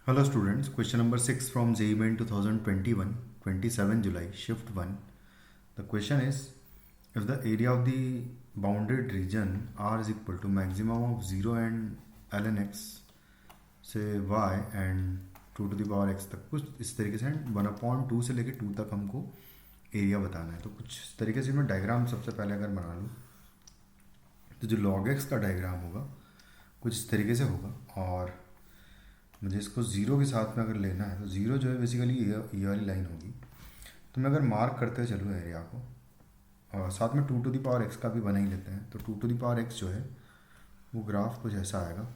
Hello students, question number 6 from JEE Main 2021, 27 July, shift 1. The question is, if the area of the bounded region R is equal to maximum of 0 and ln x से y and 2 to the power x तक, कुछ इस तरीके से 1/2 से लेके 2 तक हमको एरिया बताना है। तो कुछ इस तरीके से मैं डायग्राम सबसे पहले अगर बना लूँ तो जो log x का डायग्राम होगा कुछ इस तरीके से होगा, और मुझे इसको ज़ीरो के साथ में अगर लेना है तो ज़ीरो जो है बेसिकली ये वाली लाइन होगी। तो मैं अगर मार्क करते चलूँ एरिया को, और साथ में 2 to the power x का भी बना ही लेते हैं, तो 2 to the power x जो है वो ग्राफ कुछ ऐसा आएगा,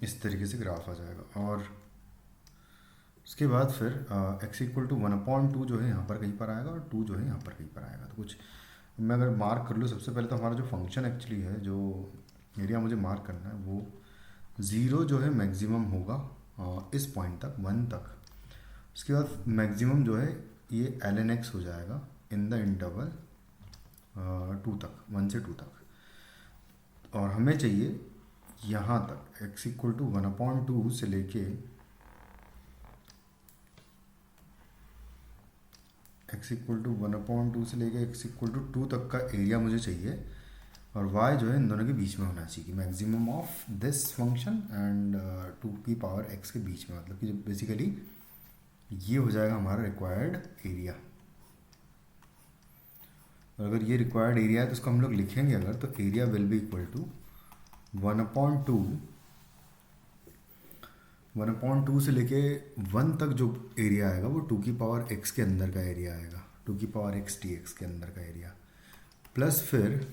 इस तरीके से ग्राफ आ जाएगा। और उसके बाद फिर x इक्वल टू 1/2 जो है यहाँ पर कहीं पर आएगा और 2 जो है यहाँ पर कहीं पर आएगा। तो कुछ मैं अगर मार्क कर लूँ, सबसे पहले तो हमारा जो फंक्शन एक्चुअली है, जो एरिया मुझे मार्क करना है, वो ज़ीरो जो है मैक्सिमम होगा इस पॉइंट तक 1 तक। उसके बाद मैक्सिमम जो है ये ln x हो जाएगा इन द इंटरवल 2 तक, 1 से 2 तक। और हमें चाहिए यहाँ तक x इक्वल टू 1/2 से लेके x इक्वल टू 1/2 से लेके x इक्वल टू 2 तक का एरिया मुझे चाहिए, और y जो है इन दोनों के बीच में होना चाहिए, maximum of this function and 2 की पावर x के बीच में, मतलब कि बेसिकली ये हो जाएगा हमारा रिक्वायर्ड एरिया। और अगर ये रिक्वायर्ड एरिया है तो उसको हम लोग लिखेंगे अगर, तो area will be equal to 1/2 से लेके 1 तक जो एरिया आएगा वो 2 की पावर x के अंदर का एरिया आएगा, 2 की पावर x dx के अंदर का एरिया, प्लस फिर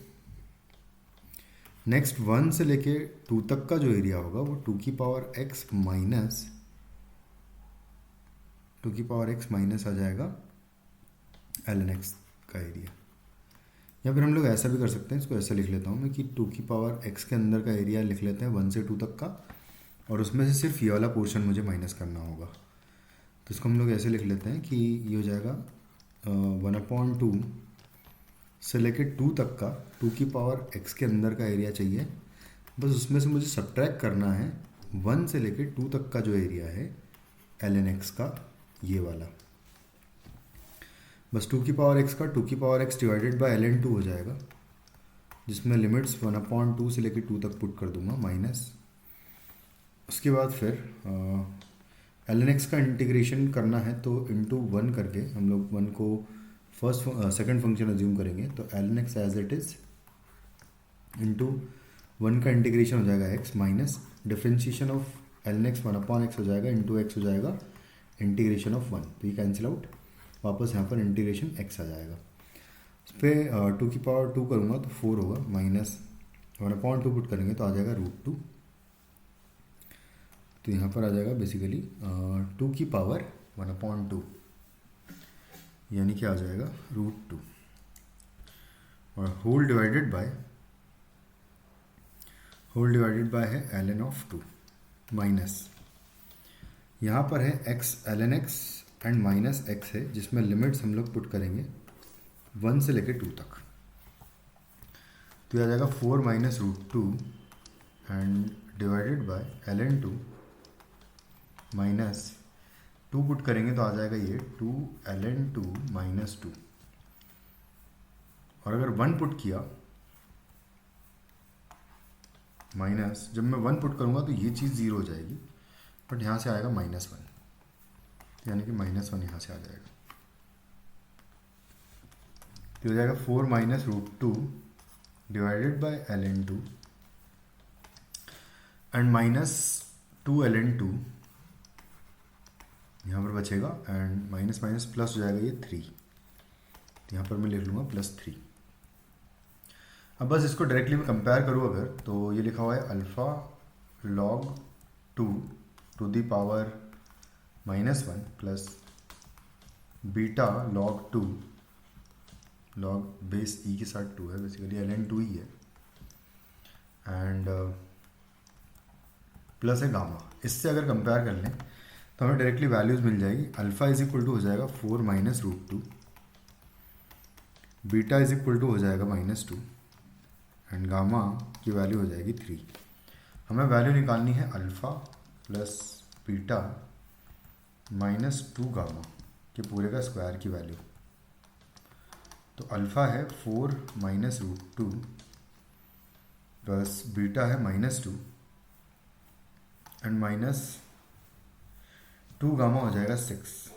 नेक्स्ट 1 से लेके 2 तक का जो एरिया होगा वो 2 की पावर x माइनस 2 की पावर x माइनस आ जाएगा ln x का एरिया। या फिर हम लोग ऐसा भी कर सकते हैं, इसको ऐसा लिख लेता हूँ मैं कि 2 की पावर x के अंदर का एरिया लिख लेते हैं 1 से 2 तक का, और उसमें से सिर्फ ये वाला पोर्शन मुझे माइनस करना होगा। तो इसको हम लोग ऐसे लिख लेते हैं कि ये हो जाएगा 1/2 से लेके 2 तक का 2 की पावर x के अंदर का एरिया चाहिए, बस उसमें से मुझे सब्ट्रैक्ट करना है 1 से लेके 2 तक का जो एरिया है ln x का, ये वाला। बस 2 की पावर x का 2 की power x divided by ln 2 हो जाएगा, जिसमें लिमिट्स 1/2 से लेके 2 तक पुट कर दूंगा माइनस। उसके बाद फिर ln x का इंटीग्रेशन करना है तो इंटू 1 करके हम लोग 1 को सेकंड फंक्शन अज्यूम करेंगे, तो ln x as it is into 1 का इंटीग्रेशन हो जाएगा x minus differentiation of ln x 1/x हो जाएगा, इंटू x हो जाएगा इंटीग्रेशन ऑफ 1, तो ये कैंसिल आउट, वापस यहाँ पर इंटीग्रेशन x आ जाएगा। उस पर 2 की पावर 2 करूँगा तो 4 होगा, माइनस 1/2 पुट करेंगे तो आ जाएगा √2, तो यहाँ पर आ जाएगा बेसिकली 2 की पावर 1/2, यानी कि आ जाएगा √2, और होल डिवाइडेड बाय है ln ऑफ 2 माइनस, यहाँ पर है x ln x and minus x है, जिसमें लिमिट्स हम लोग पुट करेंगे 1 से लेके 2 तक, तो ये आ जाएगा 4 minus √2 and divided by ln 2 minus 2 put करेंगे तो आ जाएगा ये 2 ln 2 माइनस 2, और अगर 1 पुट किया माइनस, जब मैं 1 पुट करूँगा तो ये चीज़ ज़ीरो हो जाएगी, बट यहाँ से आएगा -1, यानी कि -1 यहाँ से आ जाएगा, तो हो जाएगा 4 minus √2 divided by ln 2 and minus 2 ln 2 यहाँ पर बचेगा, एंड माइनस माइनस प्लस हो जाएगा ये 3, तो यहाँ पर मैं लिख लूँगा +3। अब बस इसको डायरेक्टली मैं कंपेयर करूँ अगर, तो ये लिखा हुआ है alpha log 2 to the power -1 plus beta log 2 log base e के साथ 2 है, बेसिकली ln 2 ही है, एंड प्लस है गामा। इससे अगर कंपेयर कर लें तो हमें डायरेक्टली वैल्यूज़ मिल जाएगी। अल्फ़ा इज इक्वल टू हो जाएगा 4 minus √2, beta is equal to हो जाएगा -2, एंड गामा की वैल्यू हो जाएगी 3। हमें वैल्यू निकालनी है alpha plus beta minus 2 gamma के पूरे का स्क्वायर की वैल्यू। तो अल्फ़ा है 4 माइनस रूट 2 प्लस बीटा है -2 एंड माइनस 2 गामा हो जाएगा 6।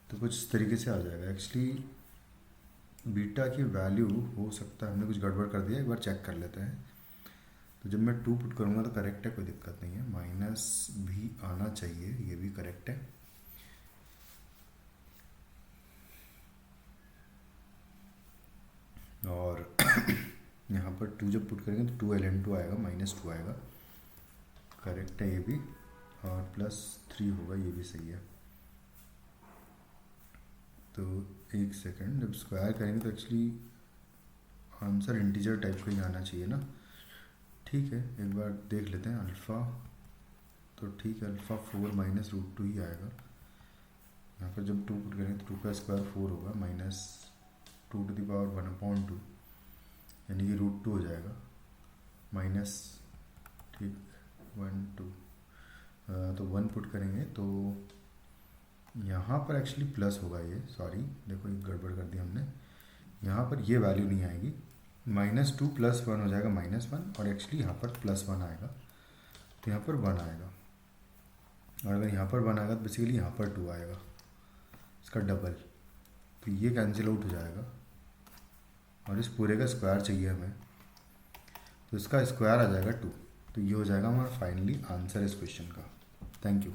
तो कुछ इस तरीके से आ जाएगा। एक्चुअली बीटा की वैल्यू हो सकता है हमने कुछ गड़बड़ कर दिया, एक बार चेक कर लेते हैं। तो जब मैं 2 पुट करूँगा तो करेक्ट है, कोई दिक्कत नहीं है। माइनस भी आना चाहिए, ये भी करेक्ट है। और यहाँ पर 2 जब पुट करेंगे तो 2 ln2 आएगा, -2 आएगा, करेक्ट है ये भी। और +3 होगा, ये भी सही है। तो एक सेकंड, जब स्क्वायर करेंगे तो एक्चुअली आंसर इंटीजर टाइप का ही आना चाहिए ना। ठीक है, एक बार देख लेते हैं। अल्फ़ा तो ठीक है, अल्फ़ा 4 माइनस रूट 2 ही आएगा। यहाँ पर जब 2 पुट करेंगे तो 2 का स्क्वायर 4 होगा, -2⁻1/2 यानी कि रूट 2 हो जाएगा, माइनस, ठीक, 1 2। तो 1 पुट करेंगे तो यहाँ पर एक्चुअली प्लस होगा ये, सॉरी देखो ये गड़बड़ कर दी हमने। यहाँ पर ये वैल्यू नहीं आएगी, -2 + 1 हो जाएगा -1, और एक्चुअली यहाँ पर +1 आएगा, तो यहाँ पर 1 आएगा। और अगर यहाँ पर 1 आएगा तो बेसिकली यहाँ पर 2 आएगा, इसका डबल। तो ये कैंसिल आउट हो जाएगा और इस पूरे का स्क्वायर चाहिए हमें, तो इसका स्क्वायर आ जाएगा 2। तो ये हो जाएगा हमारा फाइनली आंसर इस क्वेश्चन का। Thank you.